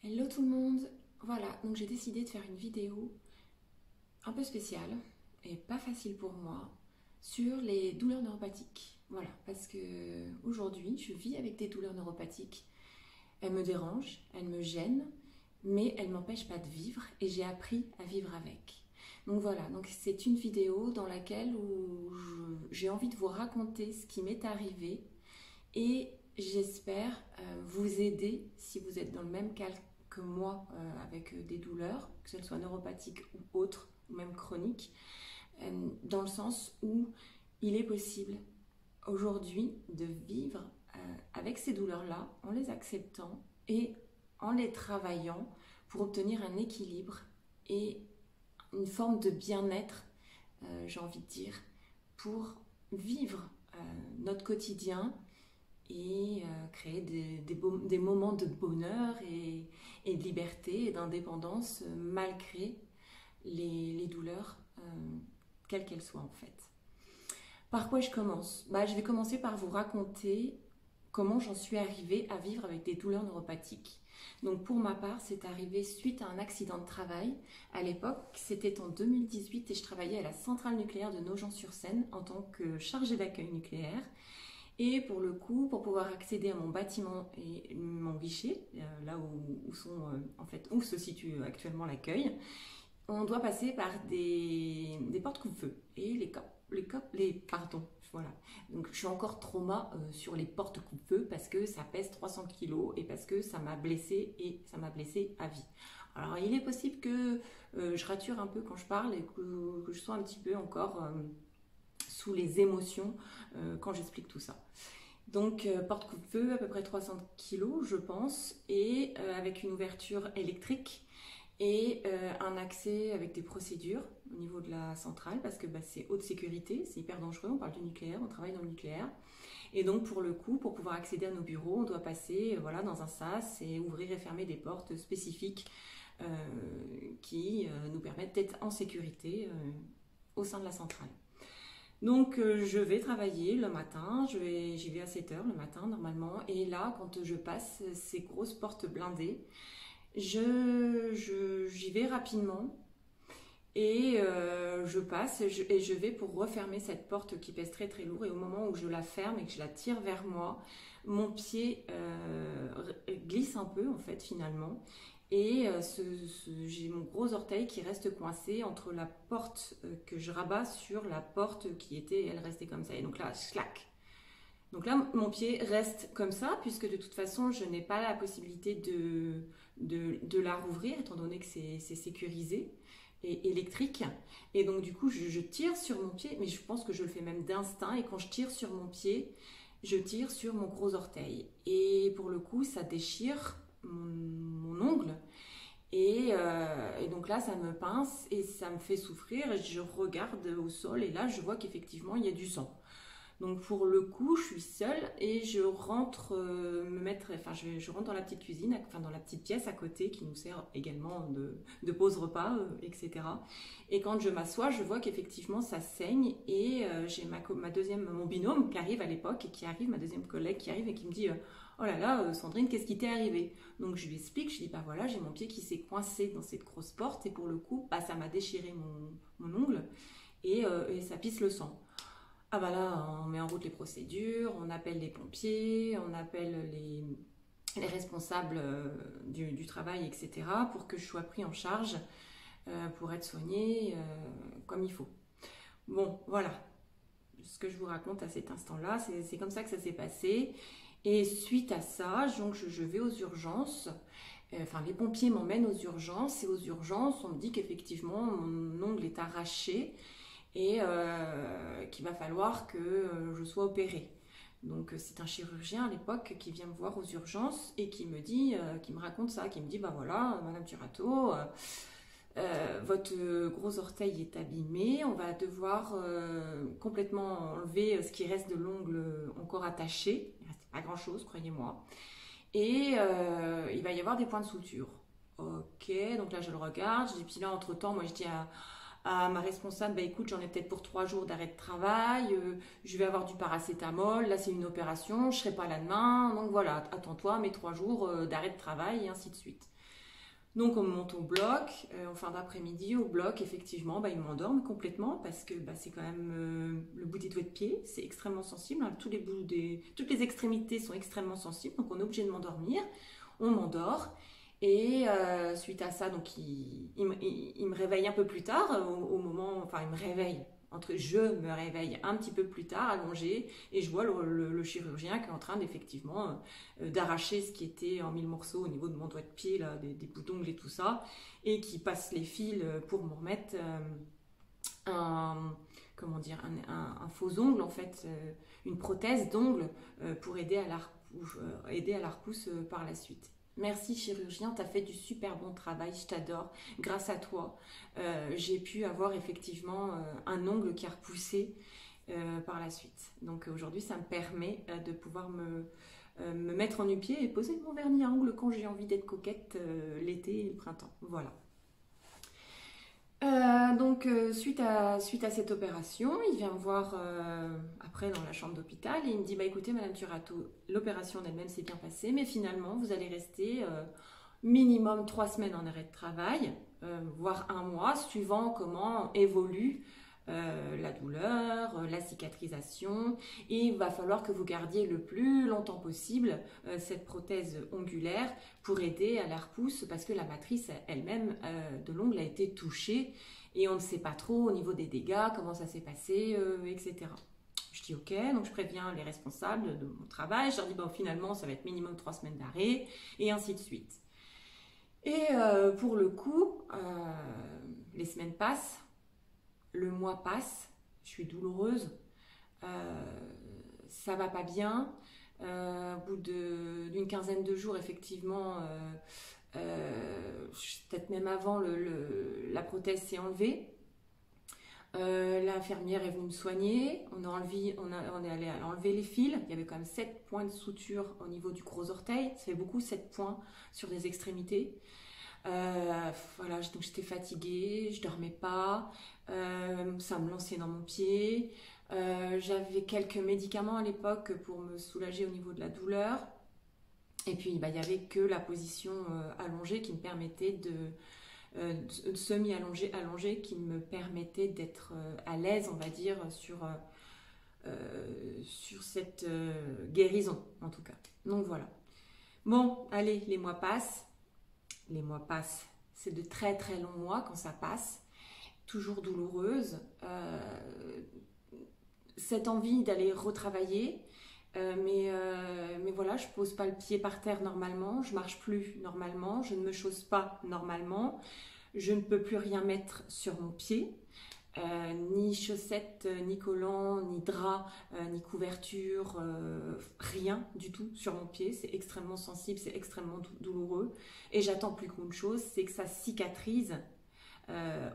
Hello tout le monde. Voilà, donc j'ai décidé de faire une vidéo un peu spéciale et pas facile pour moi sur les douleurs neuropathiques. Voilà, parce que aujourd'hui je vis avec des douleurs neuropathiques. Elles me dérangent, elles me gênent, mais elles m'empêchent pas de vivre et j'ai appris à vivre avec. Donc voilà, donc c'est une vidéo dans laquelle j'ai envie de vous raconter ce qui m'est arrivé et j'espère vous aider si vous êtes dans le même cas que moi avec des douleurs, que ce soit neuropathiques ou autres, ou même chroniques, dans le sens où il est possible aujourd'hui de vivre avec ces douleurs-là en les acceptant et en les travaillant pour obtenir un équilibre et une forme de bien-être, j'ai envie de dire, pour vivre notre quotidien et créer des moments de bonheur et de liberté et d'indépendance malgré les douleurs, quelles qu'elles soient en fait. Par quoi je commence? Je vais commencer par vous raconter comment j'en suis arrivée à vivre avec des douleurs neuropathiques. Donc pour ma part, c'est arrivé suite à un accident de travail. À l'époque, c'était en 2018 et je travaillais à la centrale nucléaire de Nogent-sur-Seine en tant que chargée d'accueil nucléaire. Et pour le coup, pour pouvoir accéder à mon bâtiment et mon guichet, là où se situe actuellement l'accueil, on doit passer par des portes coupe-feu. Et pardon, voilà. Donc je suis encore trauma sur les portes coupe-feu parce que ça pèse 300 kilos et parce que ça m'a blessée et ça m'a blessée à vie. Alors il est possible que je rature un peu quand je parle et que je sois un petit peu encore sous les émotions quand j'explique tout ça. Donc porte coupe-feu, à peu près 300 kilos je pense, et avec une ouverture électrique et un accès avec des procédures au niveau de la centrale parce que c'est haute sécurité, c'est hyper dangereux, on parle du nucléaire, on travaille dans le nucléaire. Et donc pour le coup, pour pouvoir accéder à nos bureaux, on doit passer dans un sas et ouvrir et fermer des portes spécifiques qui nous permettent d'être en sécurité au sein de la centrale. Donc je vais travailler le matin, j'y vais à 7 heures le matin normalement, et là quand je passe ces grosses portes blindées, j'y vais rapidement et je passe et je vais pour refermer cette porte qui pèse très très lourd, et au moment où je la ferme et que je la tire vers moi, mon pied glisse un peu en fait finalement. Et j'ai mon gros orteil qui reste coincé entre la porte que je rabats sur la porte qui était, elle restait comme ça. Et donc là, clac. Donc là, mon pied reste comme ça, puisque de toute façon, je n'ai pas la possibilité de la rouvrir, étant donné que c'est sécurisé et électrique. Et donc du coup, je tire sur mon pied, mais je pense que je le fais même d'instinct. Et quand je tire sur mon pied, je tire sur mon gros orteil. Et pour le coup, ça déchire mon ongle et donc là ça me pince et ça me fait souffrir et je regarde au sol et là je vois qu'effectivement il y a du sang. Donc pour le coup je suis seule et je rentre je rentre dans la petite cuisine, enfin dans la petite pièce à côté qui nous sert également de pause repas, etc. Et quand je m'assois je vois qu'effectivement ça saigne et j'ai mon binôme qui arrive à l'époque et ma deuxième collègue qui arrive et qui me dit oh là là, Sandrine, qu'est-ce qui t'est arrivé? Donc je lui explique, je dis voilà, j'ai mon pied qui s'est coincé dans cette grosse porte et pour le coup, ça m'a déchiré mon ongle et ça pisse le sang. Ah là, on met en route les procédures, on appelle les pompiers, on appelle les responsables du travail, etc. pour que je sois pris en charge pour être soignée comme il faut. Bon, voilà ce que je vous raconte à cet instant-là, c'est comme ça que ça s'est passé. Et suite à ça, donc je vais aux urgences. Les pompiers m'emmènent aux urgences. Et aux urgences, on me dit qu'effectivement, mon ongle est arraché et qu'il va falloir que je sois opérée. Donc c'est un chirurgien à l'époque qui vient me voir aux urgences et qui me raconte ça, qui me dit voilà, Madame Turato, votre gros orteil est abîmé, on va devoir complètement enlever ce qui reste de l'ongle encore attaché. Il ne restait pas grand chose, croyez-moi. Et il va y avoir des points de suture. Ok, donc là je le regarde, et puis là entre temps, moi je dis à ma responsable, écoute, j'en ai peut-être pour 3 jours d'arrêt de travail, je vais avoir du paracétamol, là c'est une opération, je ne serai pas là demain, donc voilà, attends-toi, mes 3 jours d'arrêt de travail et ainsi de suite. Donc on monte au bloc, en fin d'après-midi au bloc, effectivement, ils m'endorment complètement parce que c'est quand même le bout des doigts de pied, c'est extrêmement sensible, hein, toutes les extrémités sont extrêmement sensibles, donc on est obligé de m'endormir, on m'endort. Et suite à ça, donc il me réveille un peu plus tard, au moment, enfin il me réveille, je me réveille un petit peu plus tard, allongée, et je vois le chirurgien qui est en train d'effectivement d'arracher ce qui était en mille morceaux au niveau de mon doigt de pied, là, des bouts d'ongles et tout ça, et qui passe les fils pour me remettre un, comment dire, un faux ongle, en fait, une prothèse d'ongle pour aider à la repousse par la suite. Merci chirurgien, tu as fait du super bon travail, je t'adore. Grâce à toi, j'ai pu avoir effectivement un ongle qui a repoussé par la suite. Donc aujourd'hui, ça me permet de pouvoir me mettre en nu-pied et poser mon vernis à ongles quand j'ai envie d'être coquette l'été et le printemps. Voilà. Suite à cette opération, il vient me voir après dans la chambre d'hôpital et il me dit écoutez Madame Turato, l'opération en elle-même s'est bien passée, mais finalement vous allez rester minimum 3 semaines en arrêt de travail, voire 1 mois, suivant comment évolue la douleur, la cicatrisation, et il va falloir que vous gardiez le plus longtemps possible cette prothèse ongulaire pour aider à la repousse parce que la matrice elle-même de l'ongle a été touchée et on ne sait pas trop au niveau des dégâts, comment ça s'est passé, etc. Je dis ok, donc je préviens les responsables de mon travail, je leur dis finalement ça va être minimum 3 semaines d'arrêt et ainsi de suite. Et pour le coup, les semaines passent, le mois passe, je suis douloureuse, ça va pas bien. Au bout d'une quinzaine de jours, effectivement, peut-être même avant, la prothèse s'est enlevée. L'infirmière est venue me soigner, on est allé enlever les fils, il y avait quand même 7 points de suture au niveau du gros orteil, ça fait beaucoup 7 points sur les extrémités. Voilà, donc j'étais fatiguée, je dormais pas, ça me lançait dans mon pied. J'avais quelques médicaments à l'époque pour me soulager au niveau de la douleur. Et puis il y avait que la position allongée qui me permettait semi-allongée qui me permettait d'être à l'aise, on va dire, sur cette guérison en tout cas. Donc voilà. Bon, allez, les mois passent. Les mois passent, c'est de très très longs mois quand ça passe, toujours douloureuse, cette envie d'aller retravailler, mais voilà, je pose pas le pied par terre normalement, je marche plus normalement, je ne me chausse pas normalement, je ne peux plus rien mettre sur mon pied. Ni chaussettes, ni collants, ni draps, ni couverture, rien du tout sur mon pied. C'est extrêmement sensible, c'est extrêmement douloureux. Et j'attends plus qu'une chose, c'est que ça cicatrise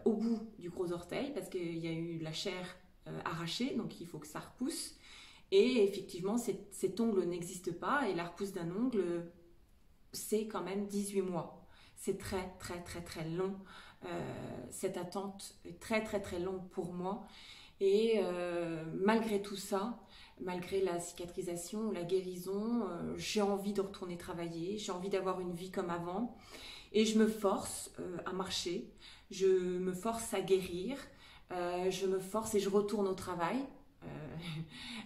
au bout du gros orteil parce qu'il y a eu de la chair arrachée, donc il faut que ça repousse. Et effectivement, cet ongle n'existe pas et la repousse d'un ongle, c'est quand même 18 mois. C'est très très très très long. Cette attente est très très très longue pour moi et malgré tout ça, malgré la cicatrisation, la guérison, j'ai envie de retourner travailler, j'ai envie d'avoir une vie comme avant et je me force à marcher, je me force à guérir, je me force et je retourne au travail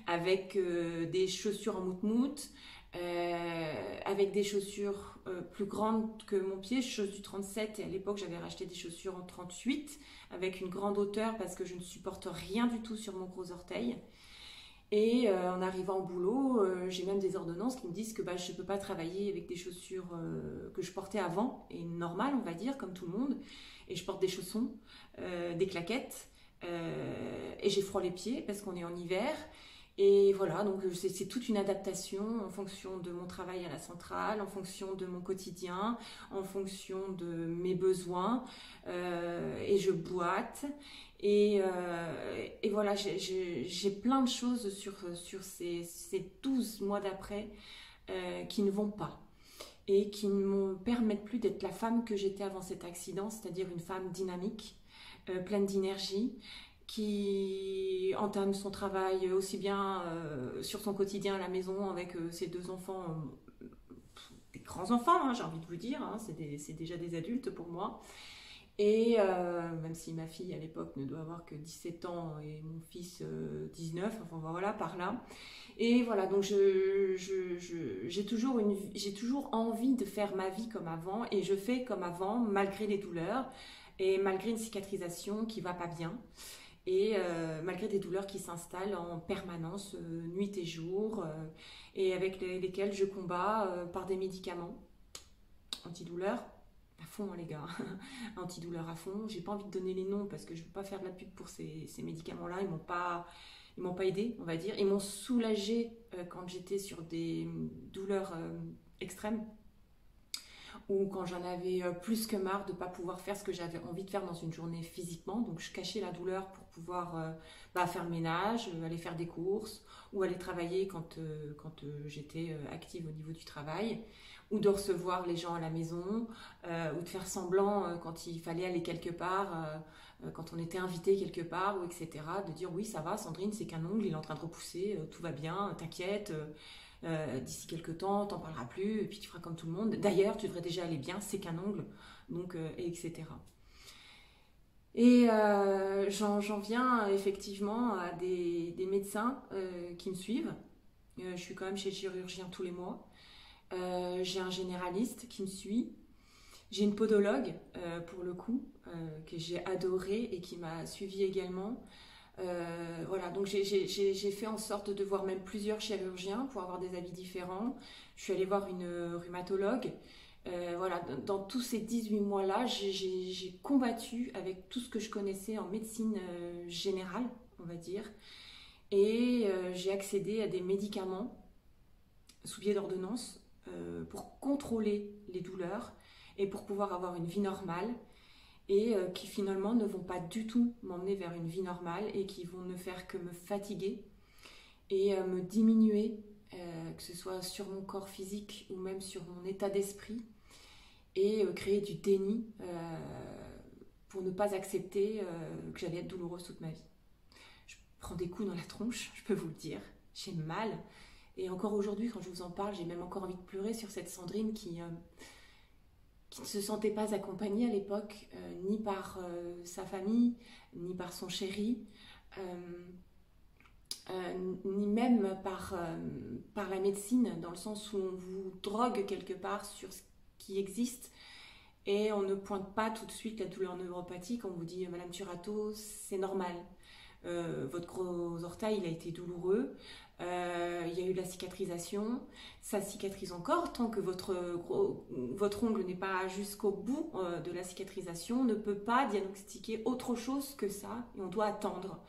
avec des chaussures en moute-moute, avec des chaussures plus grandes que mon pied, je chausse du 37 et à l'époque j'avais racheté des chaussures en 38 avec une grande hauteur parce que je ne supporte rien du tout sur mon gros orteil. Et en arrivant au boulot, j'ai même des ordonnances qui me disent que je ne peux pas travailler avec des chaussures que je portais avant, et normales on va dire, comme tout le monde. Et je porte des chaussons, des claquettes, et j'ai froid les pieds parce qu'on est en hiver. Et voilà, donc c'est toute une adaptation en fonction de mon travail à la centrale, en fonction de mon quotidien, en fonction de mes besoins. Et je boite. Et voilà, j'ai plein de choses sur ces 12 mois d'après qui ne vont pas. Et qui ne me permettent plus d'être la femme que j'étais avant cet accident, c'est-à-dire une femme dynamique, pleine d'énergie, qui entame son travail aussi bien sur son quotidien à la maison avec ses 2 enfants grands enfants, hein, j'ai envie de vous dire, hein, c'est déjà des adultes pour moi. Et même si ma fille à l'époque ne doit avoir que 17 ans et mon fils 19, enfin voilà, par là. Et voilà, donc j'ai toujours envie de faire ma vie comme avant et je fais comme avant malgré les douleurs et malgré une cicatrisation qui va pas bien et malgré des douleurs qui s'installent en permanence, nuit et jour, et avec lesquelles je combats par des médicaments antidouleurs à fond, hein, les gars, antidouleurs à fond. J'ai pas envie de donner les noms parce que je veux pas faire de la pub pour ces médicaments-là. Ils m'ont pas aidé, on va dire. Ils m'ont soulagé quand j'étais sur des douleurs extrêmes ou quand j'en avais plus que marre de ne pas pouvoir faire ce que j'avais envie de faire dans une journée physiquement. Donc je cachais la douleur pour pouvoir faire le ménage, aller faire des courses ou aller travailler quand j'étais active au niveau du travail, ou de recevoir les gens à la maison, ou de faire semblant quand il fallait aller quelque part, quand on était invité quelque part, ou etc. De dire oui, ça va Sandrine, c'est qu'un ongle, il est en train de repousser, tout va bien, t'inquiète. D'ici quelques temps, t'en parleras plus, et puis tu feras comme tout le monde. D'ailleurs, tu devrais déjà aller bien, c'est qu'un ongle, donc, etc. Et j'en viens effectivement à des médecins qui me suivent. Je suis quand même chez le chirurgien tous les mois. J'ai un généraliste qui me suit. J'ai une podologue, pour le coup, que j'ai adorée et qui m'a suivie également. Voilà, donc j'ai fait en sorte de voir même plusieurs chirurgiens pour avoir des avis différents. Je suis allée voir une rhumatologue. Voilà, dans tous ces 18 mois-là, j'ai combattu avec tout ce que je connaissais en médecine générale, on va dire. Et j'ai accédé à des médicaments sous biais d'ordonnance pour contrôler les douleurs et pour pouvoir avoir une vie normale, et qui finalement ne vont pas du tout m'emmener vers une vie normale et qui vont ne faire que me fatiguer et me diminuer, que ce soit sur mon corps physique ou même sur mon état d'esprit, et créer du déni pour ne pas accepter que j'allais être douloureuse toute ma vie. Je prends des coups dans la tronche, je peux vous le dire, j'ai mal, et encore aujourd'hui quand je vous en parle, j'ai même encore envie de pleurer sur cette Sandrine qui ne se sentait pas accompagnée à l'époque, ni par sa famille, ni par son chéri, ni même par la médecine, dans le sens où on vous drogue quelque part sur ce qui existe, et on ne pointe pas tout de suite la douleur neuropathique, on vous dit « Madame Turato, c'est normal, votre gros orteil il a été douloureux, il y a eu de la cicatrisation, ça cicatrise encore, tant que votre ongle n'est pas jusqu'au bout de la cicatrisation, on ne peut pas diagnostiquer autre chose que ça, et on doit attendre.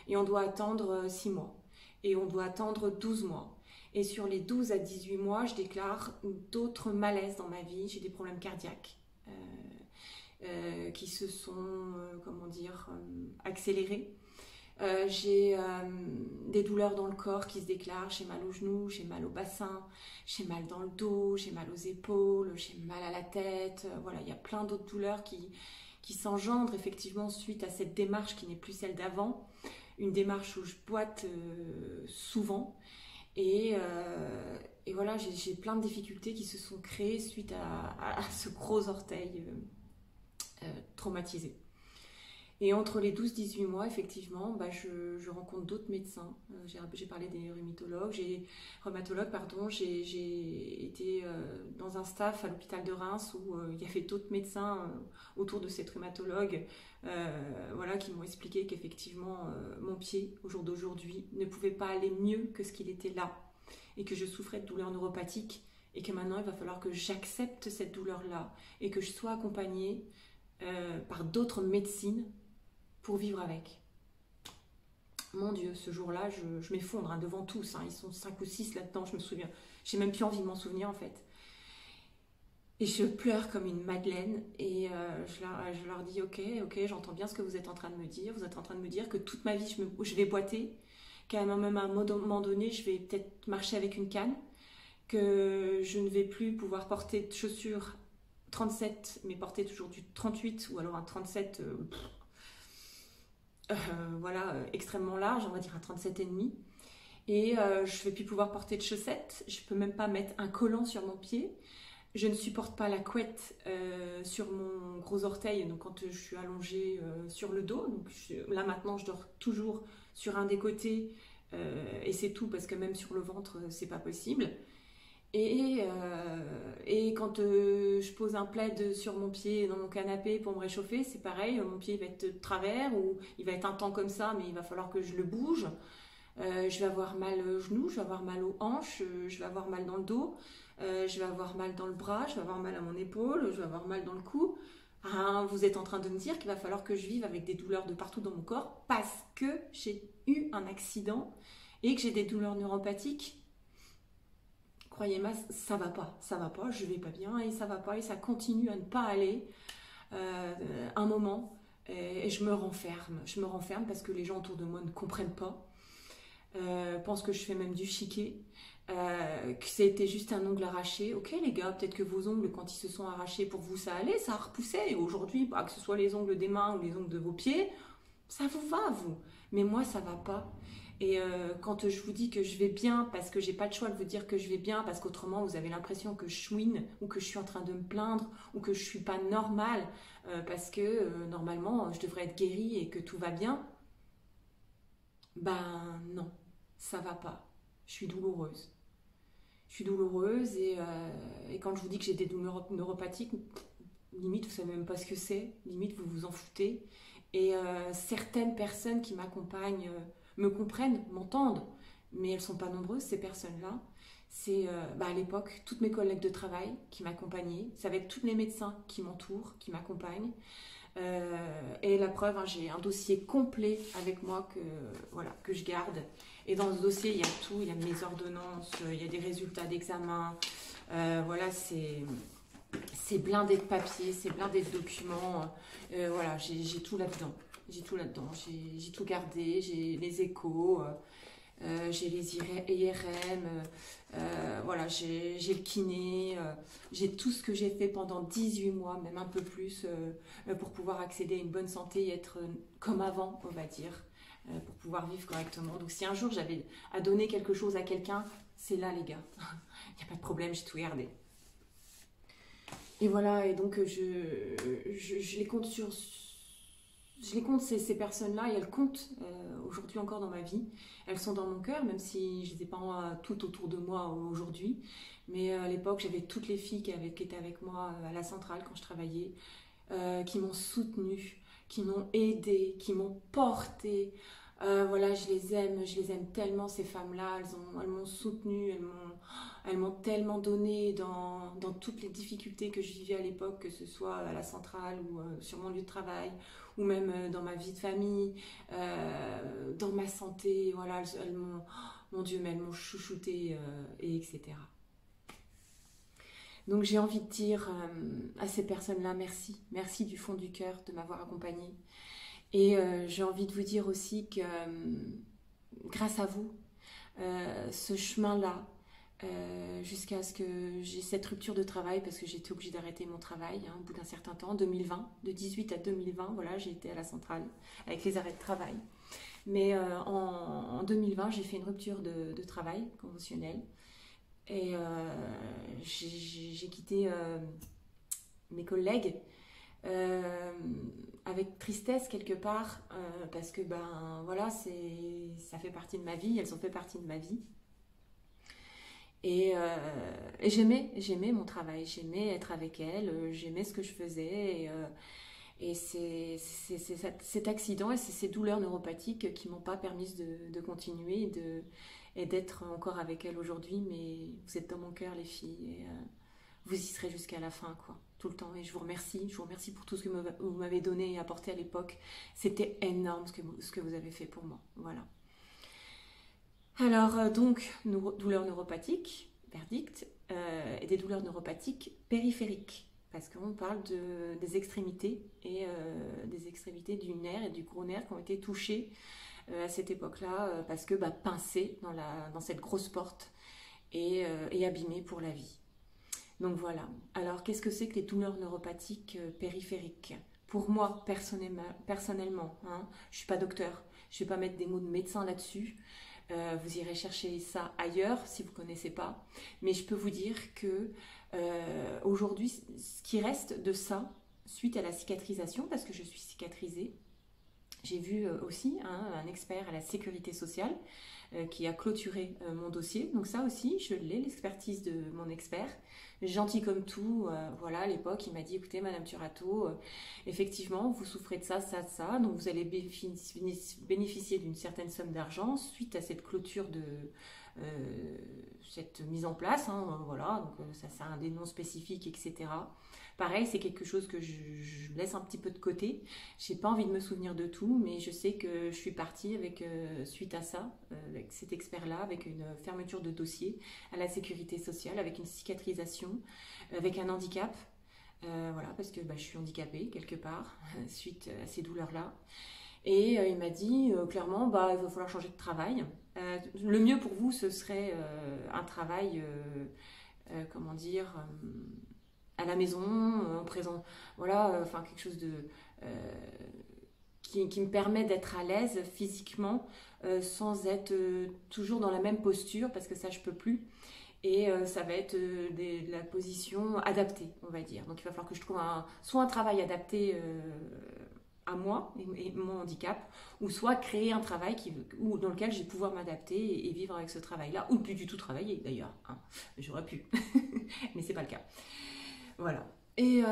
Et on doit attendre 6 mois, et on doit attendre 12 mois. Et sur les 12 à 18 mois, je déclare d'autres malaises dans ma vie, j'ai des problèmes cardiaques qui se sont, accélérés. J'ai des douleurs dans le corps qui se déclarent, j'ai mal aux genoux, j'ai mal au bassin, j'ai mal dans le dos, j'ai mal aux épaules, j'ai mal à la tête, voilà, il y a plein d'autres douleurs qui s'engendrent effectivement suite à cette démarche qui n'est plus celle d'avant, une démarche où je boite souvent, et voilà, j'ai plein de difficultés qui se sont créées suite à ce gros orteil traumatisé. Et entre les 12-18 mois, effectivement, je rencontre d'autres médecins. J'ai parlé des rhumatologues. J'ai été dans un staff à l'hôpital de Reims où il y avait d'autres médecins autour de cette rhumatologue, qui m'ont expliqué qu'effectivement, mon pied, au jour d'aujourd'hui, ne pouvait pas aller mieux que ce qu'il était là, et que je souffrais de douleurs neuropathiques, et que maintenant, il va falloir que j'accepte cette douleur-là, et que je sois accompagnée par d'autres médecines pour vivre avec. Mon Dieu, ce jour-là, je m'effondre devant tous. Ils sont 5 ou 6 là-dedans, je me souviens. J'ai même plus envie de m'en souvenir en fait. Et je pleure comme une madeleine, et je leur dis ok, j'entends bien ce que vous êtes en train de me dire. Vous êtes en train de me dire que toute ma vie, je vais boiter, qu'à même à un moment donné, je vais peut-être marcher avec une canne, que je ne vais plus pouvoir porter de chaussures 37, mais porter toujours du 38, ou alors un 37... extrêmement large, on va dire un 37,5, et je ne vais plus pouvoir porter de chaussettes, je ne peux même pas mettre un collant sur mon pied, je ne supporte pas la couette sur mon gros orteil, donc quand je suis allongée sur le dos. Donc là maintenant, je dors toujours sur un des côtés et c'est tout parce que même sur le ventre, c'est pas possible. Et quand je pose un plaid sur mon pied dans mon canapé pour me réchauffer, c'est pareil, mon pied va être de travers ou il va être un temps comme ça, mais il va falloir que je le bouge. Je vais avoir mal au genou, je vais avoir mal aux hanches, je vais avoir mal dans le dos, je vais avoir mal dans le bras, je vais avoir mal à mon épaule, je vais avoir mal dans le cou. Ah, vous êtes en train de me dire qu'il va falloir que je vive avec des douleurs de partout dans mon corps parce que j'ai eu un accident et que j'ai des douleurs neuropathiques. Croyez-moi, ça va pas, je vais pas bien et ça va pas et ça continue à ne pas aller un moment et je me renferme parce que les gens autour de moi ne comprennent pas. Pense que je fais même du chiquet, que c'était juste un ongle arraché. Ok les gars, peut-être que vos ongles, quand ils se sont arrachés pour vous, ça allait, ça repoussait. Et aujourd'hui, bah, que ce soit les ongles des mains ou les ongles de vos pieds, ça vous va, vous. Mais moi, ça va pas. Et quand je vous dis que je vais bien, parce que j'ai pas le choix de vous dire que je vais bien, parce qu'autrement vous avez l'impression que je chouine, ou que je suis en train de me plaindre, ou que je suis pas normale, parce que normalement je devrais être guérie et que tout va bien, ben non, ça va pas. Je suis douloureuse. Je suis douloureuse et quand je vous dis que j'ai des douleurs neuropathiques, limite vous savez même pas ce que c'est, limite vous vous en foutez. Et certaines personnes qui m'accompagnent me comprennent, m'entendent, mais elles sont pas nombreuses ces personnes-là. C'est à l'époque toutes mes collègues de travail qui m'accompagnaient, c'est avec tous les médecins qui m'entourent, qui m'accompagnent. Et la preuve, hein, j'ai un dossier complet avec moi voilà, que je garde. Et dans ce dossier, il y a tout, il y a mes ordonnances, il y a des résultats d'examen. Voilà, c'est blindé de papier, c'est blindé de documents. Voilà, j'ai tout là-dedans. J'ai tout là-dedans. J'ai tout gardé, j'ai les échos, j'ai les IRM, voilà, j'ai le kiné, j'ai tout ce que j'ai fait pendant 18 mois, même un peu plus, pour pouvoir accéder à une bonne santé et être comme avant, on va dire, pour pouvoir vivre correctement. Donc si un jour j'avais à donner quelque chose à quelqu'un, c'est là les gars. Il n'y a pas de problème, j'ai tout gardé. Et voilà, et donc je les compte sur... Je les compte, ces personnes-là, et elles comptent aujourd'hui encore dans ma vie. Elles sont dans mon cœur, même si je ne les ai pas toutes autour de moi aujourd'hui. Mais à l'époque, j'avais toutes les filles qui étaient avec moi à la centrale quand je travaillais, qui m'ont soutenue, qui m'ont aidée, qui m'ont portée. Voilà, je les aime tellement ces femmes-là. Elles m'ont soutenue, elles m'ont tellement donné dans toutes les difficultés que je vivais à l'époque, que ce soit à la centrale ou sur mon lieu de travail, ou même dans ma vie de famille, dans ma santé. Voilà, elles m'ont, mon Dieu, mais elles m'ont chouchouté, et etc. Donc j'ai envie de dire à ces personnes-là merci, merci du fond du cœur de m'avoir accompagnée. Et j'ai envie de vous dire aussi que grâce à vous, ce chemin-là, jusqu'à ce que j'ai cette rupture de travail, parce que j'étais obligée d'arrêter mon travail hein, au bout d'un certain temps, 2020, de 18 à 2020, voilà, j'ai été à la centrale avec les arrêts de travail. Mais en 2020, j'ai fait une rupture de travail conventionnelle et j'ai quitté mes collègues euh, avec tristesse quelque part, parce que ben voilà, ça fait partie de ma vie, elles ont fait partie de ma vie. Et j'aimais mon travail, j'aimais être avec elles, j'aimais ce que je faisais. Et c'est cet accident et c'est ces douleurs neuropathiques qui m'ont pas permis de continuer et d'être encore avec elles aujourd'hui. Mais vous êtes dans mon cœur, les filles, et vous y serez jusqu'à la fin, quoi, tout le temps. Et je vous remercie pour tout ce que vous m'avez donné et apporté à l'époque. C'était énorme ce que vous avez fait pour moi. Voilà. Alors, donc, douleurs neuropathiques, verdict, et des douleurs neuropathiques périphériques, parce qu'on parle des extrémités et des extrémités du nerf et du gros nerf qui ont été touchés à cette époque-là, parce que pincés dans cette grosse porte et abîmés pour la vie. Donc voilà. Alors, qu'est-ce que c'est que les douleurs neuropathiques périphériques? Pour moi, personnellement, hein, je ne suis pas docteur, je ne vais pas mettre des mots de médecin là-dessus. Vous irez chercher ça ailleurs si vous ne connaissez pas. Mais je peux vous dire que Aujourd'hui, ce qui reste de ça, suite à la cicatrisation, parce que je suis cicatrisée, j'ai vu aussi un expert à la sécurité sociale qui a clôturé mon dossier. Donc ça aussi, je l'ai, l'expertise de mon expert. Gentil comme tout, voilà, à l'époque, il m'a dit, écoutez, Madame Turato, effectivement, vous souffrez de ça, ça, ça, donc vous allez bénéficier d'une certaine somme d'argent suite à cette clôture de cette mise en place, hein, voilà, donc ça, c'est un des noms spécifiques, etc. Pareil, c'est quelque chose que je laisse un petit peu de côté. J'ai pas envie de me souvenir de tout, mais je sais que je suis partie avec, suite à ça, avec cet expert-là, avec une fermeture de dossier à la sécurité sociale, avec une cicatrisation, avec un handicap. Voilà, parce que je suis handicapée quelque part, suite à ces douleurs-là. Et il m'a dit clairement, il va falloir changer de travail. Le mieux pour vous, ce serait un travail, comment dire, à la maison, en présent, voilà, enfin quelque chose de qui me permet d'être à l'aise physiquement, sans être toujours dans la même posture, parce que ça je peux plus. Et ça va être de la position adaptée, on va dire. Donc il va falloir que je trouve soit un travail adapté à moi et mon handicap, ou soit créer un travail dans lequel je vais pouvoir m'adapter et vivre avec ce travail-là, ou plus du tout travailler d'ailleurs, hein. J'aurais pu, mais c'est pas le cas. Voilà. Et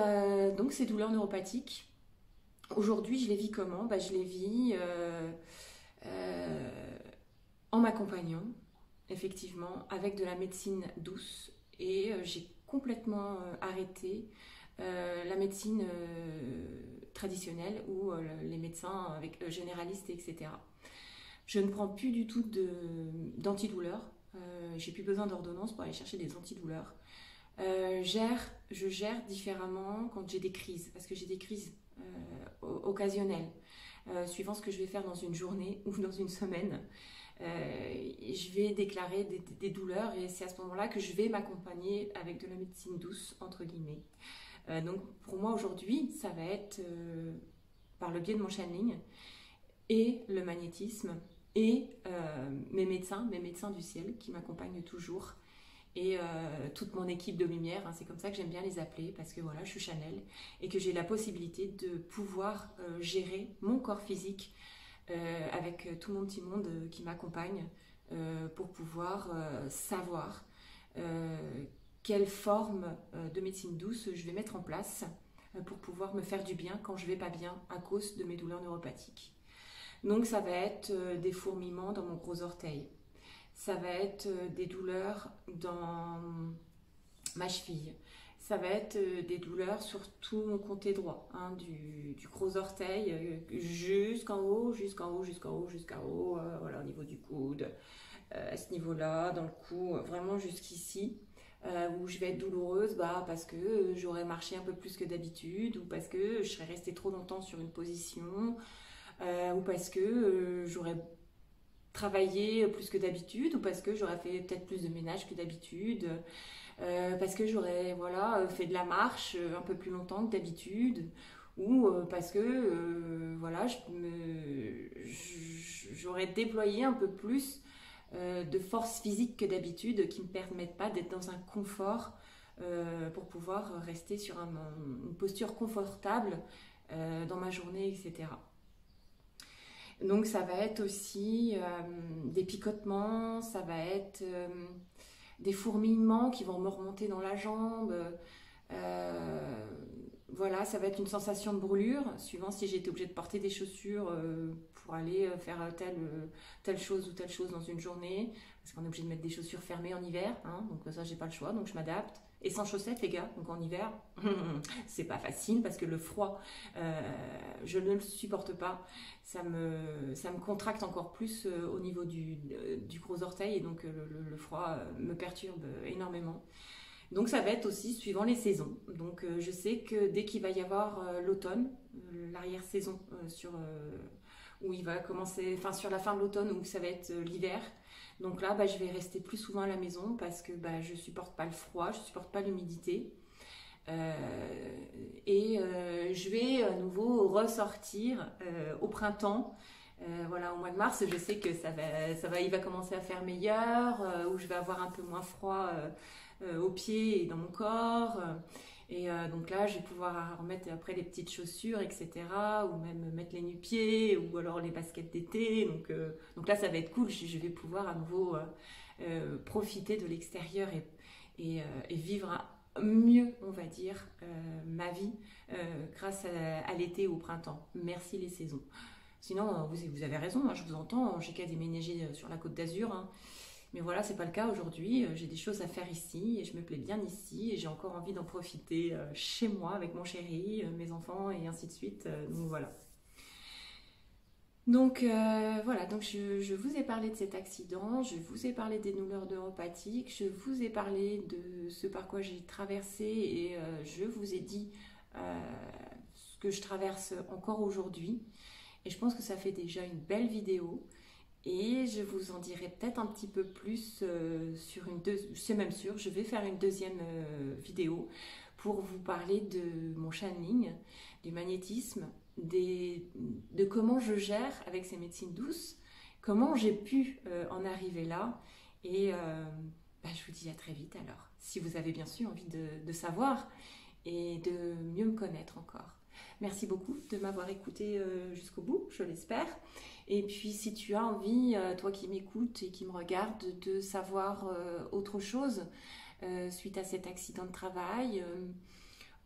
donc ces douleurs neuropathiques, aujourd'hui je les vis comment? Je les vis en m'accompagnant, effectivement, avec de la médecine douce, et j'ai complètement arrêté la médecine traditionnelle ou les médecins avec généralistes, etc. Je ne prends plus du tout d'antidouleurs. J'ai plus besoin d'ordonnance pour aller chercher des antidouleurs. Je gère différemment quand j'ai des crises, parce que j'ai des crises occasionnelles, suivant ce que je vais faire dans une journée ou dans une semaine. Je vais déclarer des douleurs, et c'est à ce moment-là que je vais m'accompagner avec de la médecine douce, entre guillemets. Donc pour moi aujourd'hui, ça va être par le biais de mon channeling et le magnétisme et mes médecins du ciel qui m'accompagnent toujours, et toute mon équipe de lumière, hein, c'est comme ça que j'aime bien les appeler, parce que voilà, je suis Chanel et que j'ai la possibilité de pouvoir gérer mon corps physique avec tout mon petit monde qui m'accompagne pour pouvoir savoir quelle forme de médecine douce je vais mettre en place pour pouvoir me faire du bien quand je vais pas bien à cause de mes douleurs neuropathiques. Donc ça va être des fourmillements dans mon gros orteil, ça va être des douleurs dans ma cheville, ça va être des douleurs sur tout mon côté droit, hein, du gros orteil jusqu'en haut, voilà, au niveau du coude, à ce niveau-là, dans le cou, vraiment jusqu'ici, où je vais être douloureuse parce que j'aurais marché un peu plus que d'habitude, ou parce que je serais restée trop longtemps sur une position, ou parce que j'aurais travaillé plus que d'habitude, ou parce que j'aurais fait peut-être plus de ménage que d'habitude, parce que j'aurais fait de la marche un peu plus longtemps que d'habitude, ou parce que j'aurais déployé un peu plus de force physique que d'habitude, qui ne me permettent pas d'être dans un confort pour pouvoir rester sur une posture confortable dans ma journée, etc. Donc ça va être aussi des picotements, ça va être des fourmillements qui vont me remonter dans la jambe. Voilà, ça va être une sensation de brûlure, suivant si j'ai été obligée de porter des chaussures pour aller faire telle chose ou telle chose dans une journée, parce qu'on est obligé de mettre des chaussures fermées en hiver, hein, donc ça j'ai pas le choix, donc je m'adapte. Et sans chaussettes les gars, donc en hiver, c'est pas facile, parce que le froid, je ne le supporte pas, ça me contracte encore plus au niveau du gros orteil, et donc le froid me perturbe énormément. Donc ça va être aussi suivant les saisons. Donc je sais que dès qu'il va y avoir l'automne, l'arrière-saison où il va commencer, enfin sur la fin de l'automne, où ça va être l'hiver. Donc là, je vais rester plus souvent à la maison, parce que je supporte pas le froid, je supporte pas l'humidité. Et je vais à nouveau ressortir au printemps. Voilà, au mois de mars, je sais que il va commencer à faire meilleur, où je vais avoir un peu moins froid aux pieds et dans mon corps. Donc là, je vais pouvoir remettre après les petites chaussures, etc. Ou même mettre les nu-pieds ou alors les baskets d'été. Donc là, ça va être cool. Je vais pouvoir à nouveau profiter de l'extérieur et vivre mieux, on va dire, ma vie grâce à l'été ou au printemps. Merci les saisons. Sinon, vous avez raison, hein, je vous entends, j'ai qu'à déménager sur la Côte d'Azur, hein. Mais voilà, c'est pas le cas aujourd'hui. J'ai des choses à faire ici et je me plais bien ici et j'ai encore envie d'en profiter chez moi avec mon chéri, mes enfants et ainsi de suite. Donc voilà. Voilà, donc je vous ai parlé de cet accident, je vous ai parlé des douleurs neuropathiques, je vous ai parlé de ce par quoi j'ai traversé et je vous ai dit ce que je traverse encore aujourd'hui. Et je pense que ça fait déjà une belle vidéo. Et je vous en dirai peut-être un petit peu plus sur c'est même sûr, je vais faire une deuxième vidéo pour vous parler de mon channeling, du magnétisme, de comment je gère avec ces médecines douces, comment j'ai pu en arriver là. Et je vous dis à très vite alors, si vous avez bien sûr envie de savoir et de mieux me connaître encore. Merci beaucoup de m'avoir écouté jusqu'au bout, je l'espère. Et puis si tu as envie, toi qui m'écoutes et qui me regardes, de savoir autre chose suite à cet accident de travail,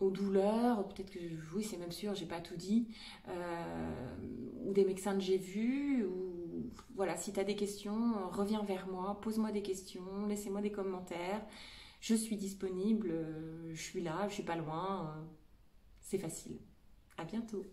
aux douleurs, peut-être que oui c'est même sûr, j'ai pas tout dit, ou des médecins que j'ai vus, ou voilà, si tu as des questions, reviens vers moi, pose-moi des questions, laissez-moi des commentaires. Je suis disponible, je suis là, je suis pas loin, c'est facile. À bientôt.